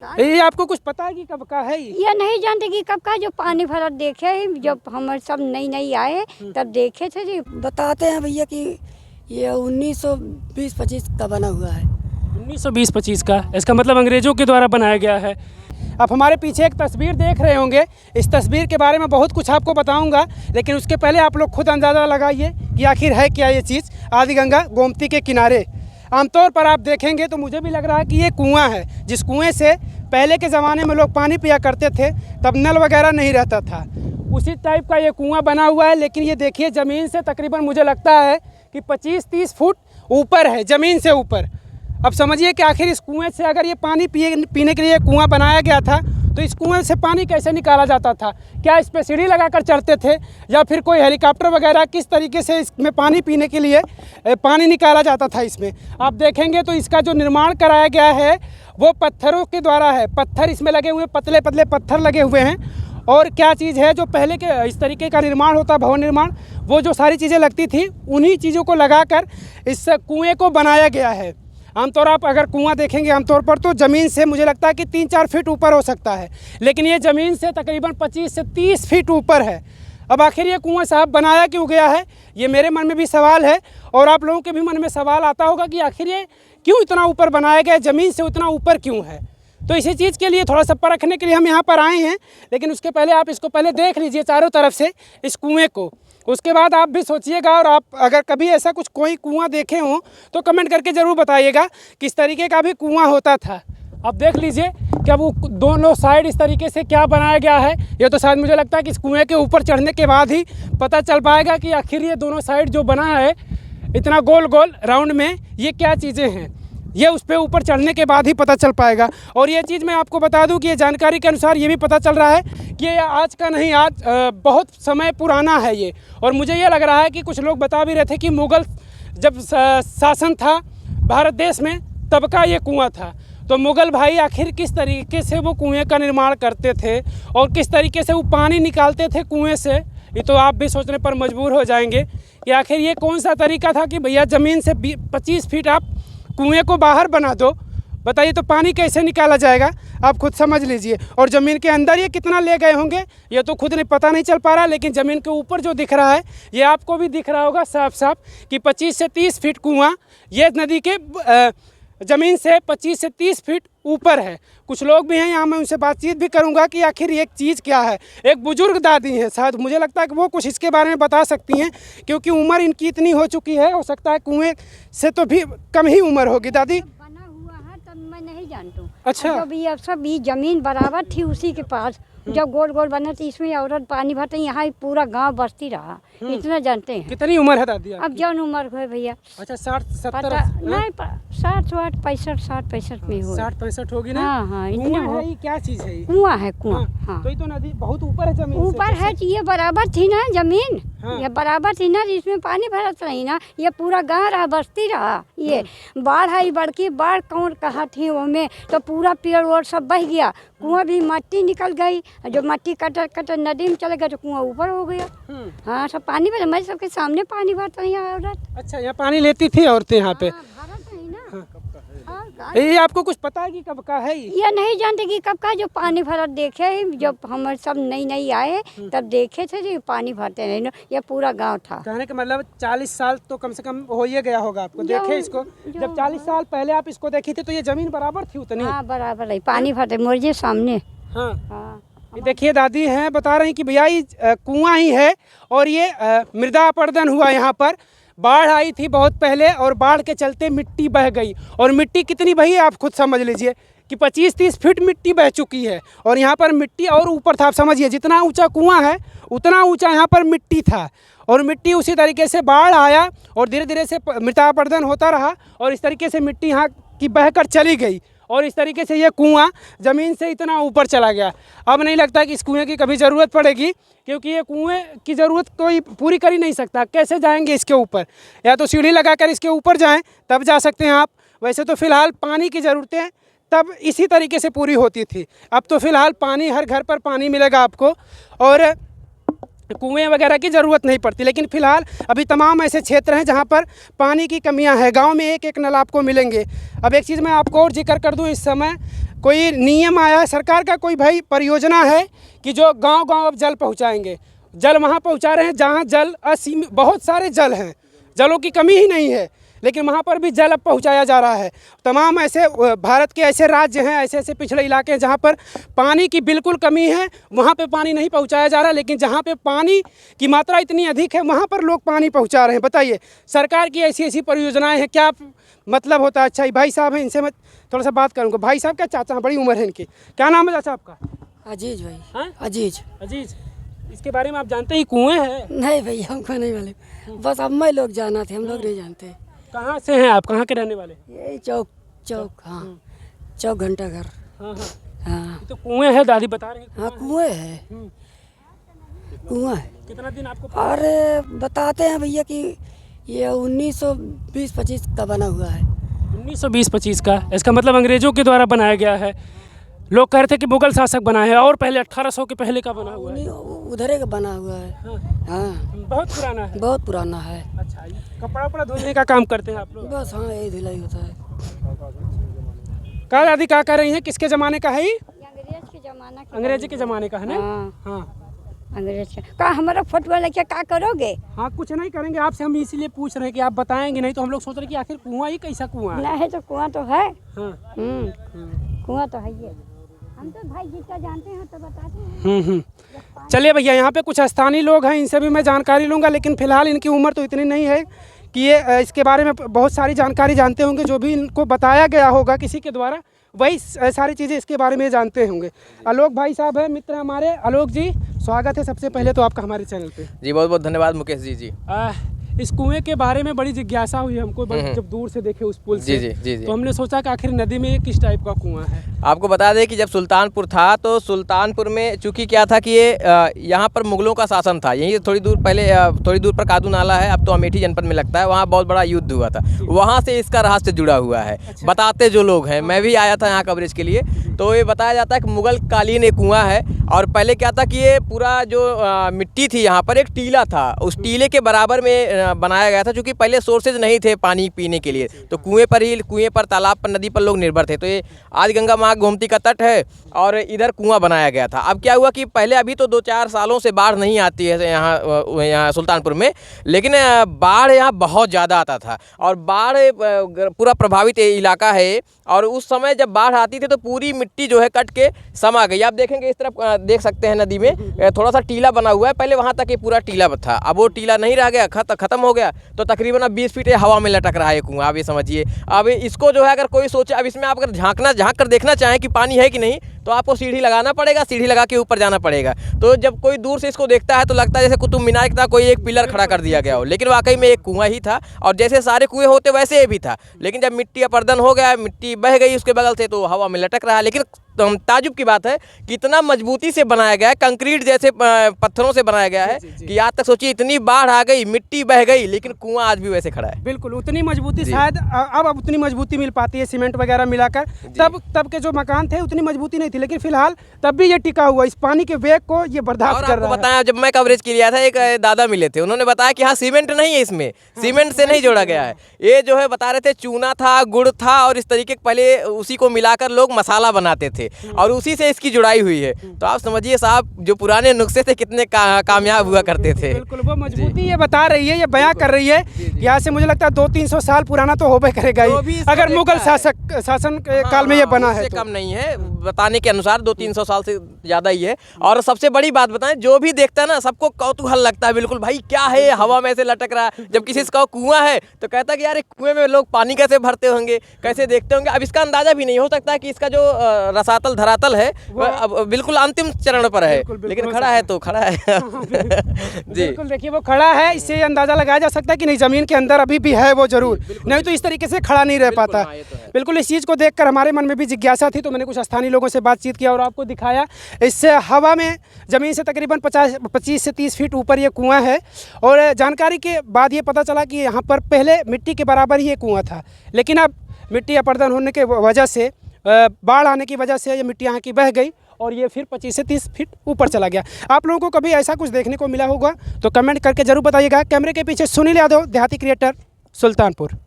ये आपको कुछ पता है कि कब का है ये नहीं जानते कि कब का, जो पानी भरा देखे जब हम सब नई आए तब देखे थे जी। बताते हैं भैया कि ये 1920-25 का बना हुआ है। 1920-25 का, इसका मतलब अंग्रेज़ों के द्वारा बनाया गया है। आप हमारे पीछे एक तस्वीर देख रहे होंगे। इस तस्वीर के बारे में बहुत कुछ आपको बताऊंगा, लेकिन उसके पहले आप लोग खुद अंदाज़ा लगाइए कि आखिर है क्या ये चीज़। आदि गंगा गोमती के किनारे आमतौर पर आप देखेंगे तो मुझे भी लग रहा है कि ये कुआं है, जिस कुएं से पहले के ज़माने में लोग पानी पिया करते थे, तब नल वगैरह नहीं रहता था। उसी टाइप का ये कुआं बना हुआ है, लेकिन ये देखिए ज़मीन से तकरीबन मुझे लगता है कि 25-30 फुट ऊपर है, ज़मीन से ऊपर। अब समझिए कि आखिर इस कुएं से अगर ये पानी पीने के लिए कुआं बनाया गया था तो इस कुएं से पानी कैसे निकाला जाता था? क्या इस पर सीढ़ी लगाकर चढ़ते थे या फिर कोई हेलीकॉप्टर वगैरह, किस तरीके से इसमें पानी पीने के लिए पानी निकाला जाता था? इसमें आप देखेंगे तो इसका जो निर्माण कराया गया है वो पत्थरों के द्वारा है। पत्थर इसमें लगे हुए, पतले पतले पत्थर लगे हुए हैं। और क्या चीज़ है जो पहले के इस तरीके का निर्माण होता, भवन निर्माण, वो जो सारी चीज़ें लगती थी उन्हीं चीज़ों को लगाकर इस कुएँ को बनाया गया है। आमतौर आप अगर कुआं देखेंगे आमतौर पर तो ज़मीन से मुझे लगता है कि 3-4 फीट ऊपर हो सकता है, लेकिन ये ज़मीन से तकरीबन 25 से 30 फीट ऊपर है। अब आखिर ये कुआं साहब बनाया क्यों गया है, ये मेरे मन में भी सवाल है और आप लोगों के भी मन में सवाल आता होगा कि आखिर ये क्यों इतना ऊपर बनाया गया, ज़मीन से उतना ऊपर क्यों है। तो इसी चीज़ के लिए थोड़ा सा परखने के लिए हम यहाँ पर आए हैं, लेकिन उसके पहले आप इसको पहले देख लीजिए चारों तरफ से इस कुएँ को। उसके बाद आप भी सोचिएगा, और आप अगर कभी ऐसा कुछ कोई कुआं देखे हों तो कमेंट करके ज़रूर बताइएगा किस तरीके का भी कुआं होता था। अब देख लीजिए कि अब वो दोनों साइड इस तरीके से क्या बनाया गया है। ये तो शायद मुझे लगता है कि इस कुएं के ऊपर चढ़ने के बाद ही पता चल पाएगा कि आखिर ये दोनों साइड जो बना है इतना गोल गोल राउंड में, ये क्या चीज़ें हैं। ये उस पर ऊपर चढ़ने के बाद ही पता चल पाएगा। और ये चीज़ मैं आपको बता दूं कि ये जानकारी के अनुसार ये भी पता चल रहा है कि ये आज का नहीं, आज बहुत समय पुराना है ये। और मुझे ये लग रहा है कि कुछ लोग बता भी रहे थे कि मुग़ल जब शासन था भारत देश में तब का ये कुआं था। तो मुग़ल भाई आखिर किस तरीके से वो कुएँ का निर्माण करते थे और किस तरीके से वो पानी निकालते थे कुएँ से, ये तो आप भी सोचने पर मजबूर हो जाएंगे कि आखिर ये कौन सा तरीका था कि भैया ज़मीन से 25 फीट आप कुएं को बाहर बना दो। बताइए तो पानी कैसे निकाला जाएगा, आप खुद समझ लीजिए। और ज़मीन के अंदर ये कितना ले गए होंगे ये तो खुद नहीं पता नहीं चल पा रहा, लेकिन ज़मीन के ऊपर जो दिख रहा है ये आपको भी दिख रहा होगा साफ साफ कि 25 से 30 फीट कुआं ये नदी के ज़मीन से 25 से 30 फीट ऊपर है। कुछ लोग भी हैं यहाँ, मैं उनसे बातचीत भी करूँगा कि आखिर एक चीज़ क्या है। एक बुजुर्ग दादी है, शायद मुझे लगता है कि वो कुछ इसके बारे में बता सकती हैं, क्योंकि उम्र इनकी इतनी हो चुकी है, हो सकता है कुएं से तो भी कम ही उम्र होगी। दादी बना हुआ है तब मैं नहीं जानती हूँ। अच्छा, जब ये सब ये ज़मीन बराबर थी उसी के पास, जब गोल गोल बना थी इसमें औरत पानी भरते, यहाँ पूरा गांव बसती रहा, इतना जानते हैं। कितनी उम्र है दादी? अब जौन उम्र है भैया, अच्छा 60-70 नहीं 60-60 65 में हो, 60-65 होगी ना। हाँ हाँ इतना कुआं हो। है, ये क्या चीज़ है? कुआं है कुआं, हाँ। तो ये तो नदी बहुत ऊपर है ज़मीन से। ऊपर है, ये बराबर थी ना ज़मीन, हाँ। ये बराबर थी ना, इसमें पानी भरत रही ना, ये पूरा गाँव रहा, बस्ती रहा। ये बाढ़ आई, बड़की बाढ़ कौन कहा थी वो में, तो पूरा पेड़ वोड़ सब बह गया, कुआं भी मट्टी निकल गई, जो मट्टी कटर नदी में चले गए तो कुआं ऊपर हो गया। हाँ सब पानी भर, मैं सबके सामने पानी भरता रही औरत। अच्छा, यहाँ पानी लेती थी औरतें यहाँ पे? भरत नहीं ना। ये आपको कुछ पता है कि कब का है ये नहीं जानते कि कब का, जो पानी भरत देखे जब हम सब नई आए तब देखे थे जो पानी भरते नहीं ना, ये पूरा गांव था। कहने का मतलब 40 साल तो कम से कम हो ही गया होगा आपको देखे इसको। जब 40 साल पहले आप इसको देखी थी तो ये जमीन बराबर थी उतनी? हाँ बराबर है, पानी भरते मुझे सामने। हाँ हाँ ये देखिए दादी हैं बता रही कि भैया ये कुआं ही है और ये मृदा अपरदन हुआ यहाँ पर। बाढ़ आई थी बहुत पहले और बाढ़ के चलते मिट्टी बह गई, और मिट्टी कितनी बही आप खुद समझ लीजिए कि 25-30 फीट मिट्टी बह चुकी है। और यहाँ पर मिट्टी और ऊपर था, आप समझिए जितना ऊंचा कुआं है उतना ऊंचा यहाँ पर मिट्टी था। और मिट्टी उसी तरीके से बाढ़ आया और धीरे धीरे से मृदापर्दन होता रहा और इस तरीके से मिट्टी यहाँ की बहकर चली गई और इस तरीके से ये कुआं ज़मीन से इतना ऊपर चला गया। अब नहीं लगता कि इस कुएं की कभी ज़रूरत पड़ेगी, क्योंकि ये कुएं की ज़रूरत कोई पूरी कर ही नहीं सकता। कैसे जाएंगे इसके ऊपर? या तो सीढ़ी लगाकर इसके ऊपर जाएं तब जा सकते हैं आप। वैसे तो फ़िलहाल पानी की ज़रूरतें तब इसी तरीके से पूरी होती थी, अब तो फ़िलहाल पानी हर घर पर पानी मिलेगा आपको। और कुएं वगैरह की ज़रूरत नहीं पड़ती। लेकिन फ़िलहाल अभी तमाम ऐसे क्षेत्र हैं जहां पर पानी की कमियां हैं। गांव में एक एक नल आपको मिलेंगे। अब एक चीज़ मैं आपको और जिक्र कर दूं, इस समय कोई नियम आया है सरकार का, कोई भाई परियोजना है कि जो गांव-गांव अब जल पहुंचाएंगे। जल वहां पहुंचा रहे हैं जहां जल असीमित, बहुत सारे जल हैं, जलों की कमी ही नहीं है, लेकिन वहाँ पर भी जल अब पहुँचाया जा रहा है। तमाम ऐसे भारत के ऐसे राज्य हैं, ऐसे ऐसे पिछड़े इलाके हैं जहाँ पर पानी की बिल्कुल कमी है, वहाँ पे पानी नहीं पहुँचाया जा रहा। लेकिन जहाँ पे पानी की मात्रा इतनी अधिक है वहाँ पर लोग पानी पहुँचा रहे हैं। बताइए, सरकार की ऐसी ऐसी परियोजनाएं हैं, क्या मतलब होता है? अच्छा, ये भाई साहब हैं, इनसे मैं थोड़ा सा बात करूँगा। भाई साहब क्या चाचा हैं, बड़ी उम्र है इनकी। क्या नाम है चाचा आपका? अजीज भाई। हाँ? अजीज। अजीज, इसके बारे में आप जानते हैं कुएँ हैं? नहीं भाई, हमको नहीं वाले, बस अम्मा लोग जाना थे, हम लोग नहीं जानते। कहाँ से हैं आप, कहाँ के रहने वाले? यही चौक हाँ, चौक घंटा घर। हाँ हाँ, हाँ तो कुएँ हैं, दादी बता रही हैं। हाँ, कुएं है, कुआं है। कितना दिन आपको? और बताते हैं भैया कि ये 1920-25 का बना हुआ है। 1920-25 का, इसका मतलब अंग्रेजों के द्वारा बनाया गया है। लोग कह रहे थे कि मुगल शासक बनाए हैं, और पहले 1800 के पहले का बना हुआ है। उधर का बना हुआ है। हाँ, हाँ, बहुत पुराना है। बहुत पुराना है। अच्छा, ये कपड़ा उपड़ा धोने का काम करते हैं आप लोग? बस हाँ, यही धुलाई होता है। क्या दादी क्या कह रही हैं, किसके ज़माने का है ये? अंग्रेज के ज़माना का। अंग्रेजी के ज़माने का है ना? हाँ, हाँ अंग्रेज का। का हमारा फोटो लेके क्या करोगे? हाँ, कुछ नहीं करेंगे आपसे, हम इसीलिए पूछ रहे हैं कि आप बताएंगे, नहीं तो हम लोग सोच रहे हैं कि आखिर कुआं ही कैसा कुआं है। नहीं तो कुआं तो है। हाँ, कुआं तो है ये। हम तो भाई जितना जानते हैं तो बताते हैं। चलिए भैया, यहाँ पे कुछ स्थानीय लोग हैं, इनसे भी मैं जानकारी लूँगा। लेकिन फ़िलहाल इनकी उम्र तो इतनी नहीं है कि ये इसके बारे में बहुत सारी जानकारी जानते होंगे। जो भी इनको बताया गया होगा किसी के द्वारा, वही सारी चीज़ें इसके बारे में जानते होंगे। आलोक भाई साहब हैं मित्र हमारे। आलोक जी, स्वागत है सबसे पहले तो आपका हमारे चैनल पे। जी बहुत बहुत धन्यवाद मुकेश जी। इस कुएं के बारे में बड़ी जिज्ञासा हुई हमको, जब दूर से देखे उस पुल से। जी। तो हमने सोचा कि आखिर नदी में ये किस टाइप का कुआं है। आपको बता दें कि जब सुल्तानपुर था तो सुल्तानपुर में चूंकि क्या था कि ये यहाँ पर मुगलों का शासन था। यहीं थोड़ी दूर पहले थोड़ी दूर पर कादू नाला है, अब तो अमेठी जनपद में लगता है, वहाँ बहुत बड़ा युद्ध हुआ था। वहाँ से इसका रहस्य जुड़ा हुआ है। अच्छा। बताते जो लोग हैं, मैं भी आया था यहाँ कवरेज के लिए, तो ये बताया जाता है कि मुगल कालीन एक कुआं है। और पहले क्या था कि ये पूरा जो मिट्टी थी यहाँ पर एक टीला था, उस टीले के बराबर में बनाया गया था। चूँकि पहले सोर्सेज नहीं थे पानी पीने के लिए, तो कुएं पर तालाब पर नदी पर लोग निर्भर थे। तो ये आज गंगा महा गोमती का तट है और इधर कुआं बनाया गया था। अब क्या हुआ कि पहले अभी तो 2-4 सालों से बाढ़ नहीं आती है यहाँ सुल्तानपुर में, लेकिन बाढ़ यहाँ बहुत ज़्यादा आता था और बाढ़ पूरा प्रभावित इलाका है। और उस समय जब बाढ़ आती थी तो पूरी मिट्टी जो है कट के समा गई। आप देखेंगे इस तरफ देख सकते हैं नदी में थोड़ा सा टीला बना हुआ है, पहले वहाँ तक ये पूरा टीला था, अब वो टीला नहीं रह गया, खत्म हो गया। तो तकरीबन अब 20 फीट हवा में लटक रहा है कुआं। आप ये समझिए, अब इसको जो है अगर कोई सोचे, अब इसमें आप अगर झाँक कर देखना चाहें कि पानी है कि नहीं, तो आपको सीढ़ी लगाना पड़ेगा, सीढ़ी लगा के ऊपर जाना पड़ेगा। तो जब कोई दूर से इसको देखता है तो लगता है जैसे कुतुब मीनार की तरह कोई एक पिलर खड़ा कर दिया गया हो, लेकिन वाकई में एक कुआं ही था। और जैसे सारे कुएं होते वैसे ये भी था, लेकिन जब मिट्टी अपर्दन हो गया, मिट्टी बह गई उसके बगल से, तो हवा में लटक रहा है। लेकिन ताजुब की बात है कितना मजबूती से बनाया गया है, कंक्रीट जैसे पत्थरों से बनाया गया है कि आज तक सोचिए इतनी बाढ़ आ गई, मिट्टी बह गई, लेकिन कुआं आज भी वैसे खड़ा है। बिल्कुल उतनी मजबूती शायद अब उतनी मजबूती मिल पाती है सीमेंट वगैरह मिलाकर। तब के जो मकान थे उतनी मजबूती नहीं थी, लेकिन फिलहाल तब भी ये टिका हुआ, इस पानी के वेग को ये बर्दाश्त कर रहा है। बताया, जब मैं कवरेज के लिए आया था, एक दादा मिले थे, उन्होंने बताया कि हाँ सीमेंट नहीं है इसमें, सीमेंट से नहीं जोड़ा गया है। ये जो है बता रहे थे चूना था, गुड़ था और इस तरीके के पहले उसी को मिलाकर लोग मसाला बनाते थे और उसी से इसकी जुड़ाई हुई है। तो आप समझिए साहब, जो पुराने नुस्खे थे कितने कामयाब हुआ करते थे। बिल्कुल, वो मजबूती ये बता रही है, ये बयां कर रही है। यहाँ से मुझे लगता है 200-300 साल पुराना तो होबे करेगा ही, अगर मुगल शासन के काल में ये बना है तो। कम नहीं है, बताने के अनुसार 200-300 साल से ज़्यादा ही है। और सबसे बड़ी बात बताएं, जो भी देखता है ना सबको कौतूहल लगता है, बिल्कुल भाई क्या है, हवा में ऐसे लटक रहा है। जब किसी का कुआं है तो कहता है कि यार एक कुएं में लोग पानी कैसे भरते होंगे, कैसे देखते होंगे। अब इसका अंदाजा भी नहीं हो सकता कि इसका जो रसातल धरातल है अब बिल्कुल अंतिम चरण पर है, लेकिन खड़ा है तो खड़ा है। जी बिल्कुल, देखिए वो खड़ा है, इससे अंदाजा लगाया जा सकता है कि नहीं जमीन के अंदर अभी भी है वो जरूर, नहीं तो इस तरीके से खड़ा नहीं रह पाता। बिल्कुल, इस चीज़ को देखकर हमारे मन में भी जिज्ञासा थी, तो मैंने कुछ स्थानीय लोगों से बातचीत किया और आपको दिखाया। इससे हवा में ज़मीन से तकरीबन 25 से 30 फीट ऊपर ये कुआं है। और जानकारी के बाद ये पता चला कि यहाँ पर पहले मिट्टी के बराबर ही ये कुआं था, लेकिन अब मिट्टी अपर्दन होने के वजह से, बाढ़ आने की वजह से ये मिट्टी यहाँ की बह गई और ये फिर 25 से 30 फीट ऊपर चला गया। आप लोगों को कभी ऐसा कुछ देखने को मिला होगा तो कमेंट करके ज़रूर बताइएगा। कैमरे के पीछे सुनील यादव, देहाती क्रिएटर, सुल्तानपुर।